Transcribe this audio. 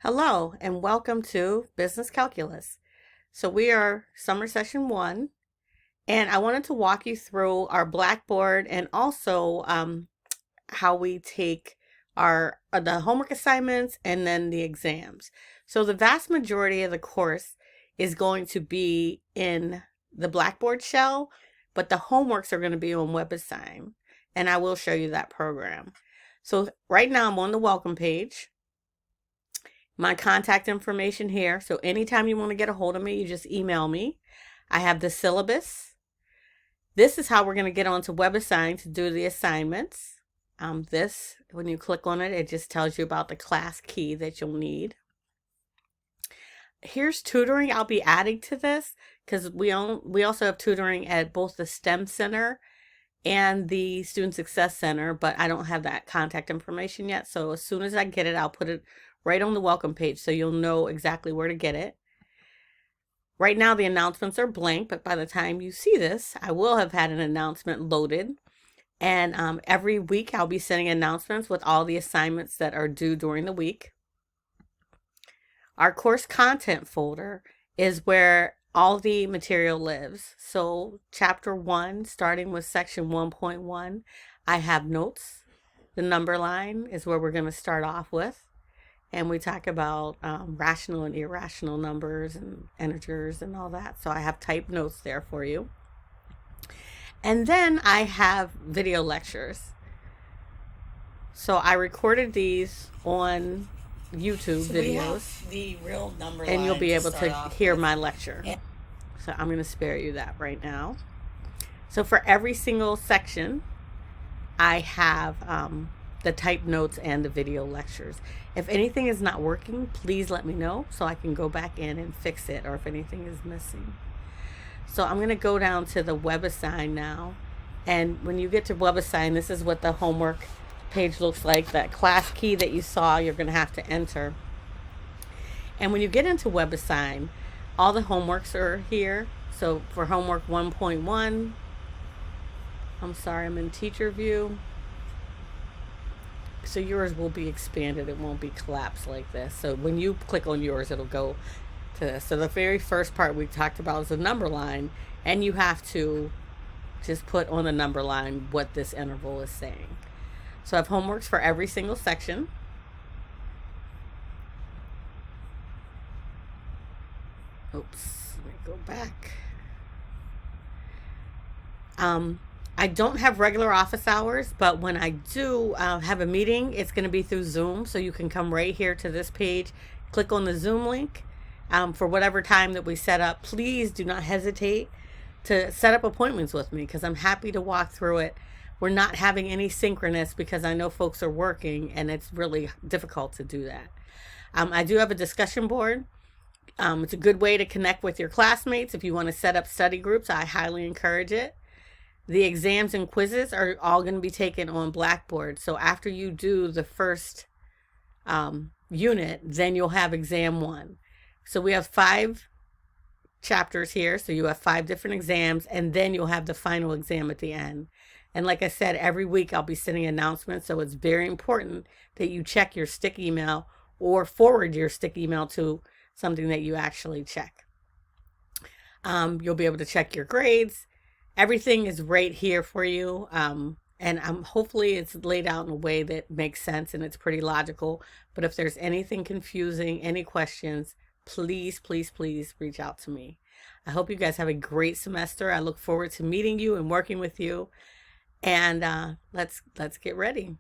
Hello and welcome to Business Calculus. So we are summer session 1 and I wanted to walk you through our Blackboard and also how we take our the homework assignments and then the exams. So the vast majority of the course is going to be in the Blackboard shell, but the homeworks are going to be on WebAssign, and I will show you that program. So right now I'm on the welcome page. My contact information here. So anytime you want to get a hold of me, you just email me. I have the syllabus. This is how we're going to get onto WebAssign to do the assignments. When you click on it, it just tells you about the class key that you'll need. Here's tutoring. I'll be adding to this because we also have tutoring at both the STEM Center and the Student Success Center, but I don't have that contact information yet. So as soon as I get it, I'll put it right on the welcome page so you'll know exactly where to get it. Right now the announcements are blank, but by the time you see this, I will have had an announcement loaded. And every week I'll be sending announcements with all the assignments that are due during the week. Our course content folder is where all the material lives. So chapter 1, starting with section 1.1, I have notes. The number line is where we're going to start off with. And we talk about rational and irrational numbers and integers and all that. So I have typed notes there for you. And then I have video lectures. So I recorded these on YouTube videos. The real number and you'll be able to hear with. my lecture. So I'm going to spare you that right now. So for every single section, I have the type notes and the video lectures. If anything is not working, please let me know so I can go back in and fix it, or if anything is missing. So I'm going to go down to the WebAssign now. And when you get to WebAssign, this is what the homework page looks like. That class key that you saw, you're going to have to enter. And when you get into WebAssign, all the homeworks are here. So for homework 1.1, I'm sorry, I'm in teacher view. So yours will be expanded. It won't be collapsed like this. So when you click on yours, it'll go to this. So the very first part we talked about is the number line. And you have to just put on the number line what this interval is saying. So I have homeworks for every single section. Oops, let me go back. I don't have regular office hours, but when I do have a meeting, it's going to be through Zoom. So you can come right here to this page, click on the Zoom link for whatever time that we set up. Please do not hesitate to set up appointments with me because I'm happy to walk through it. We're not having any synchronous because I know folks are working and it's really difficult to do that. I do have a discussion board. It's a good way to connect with your classmates. If you want to set up study groups, I highly encourage it. The exams and quizzes are all going to be taken on Blackboard. So after you do the first unit, then you'll have exam 1. So we have 5 chapters here. So you have 5 different exams, and then you'll have the final exam at the end. And like I said, every week I'll be sending announcements. So it's very important that you check your stick email or forward your stick email to something that you actually check. You'll be able to check your grades. Everything is right here for you. And hopefully it's laid out in a way that makes sense and it's pretty logical. But if there's anything confusing, any questions, please, please, please reach out to me. I hope you guys have a great semester. I look forward to meeting you and working with you. And let's get ready.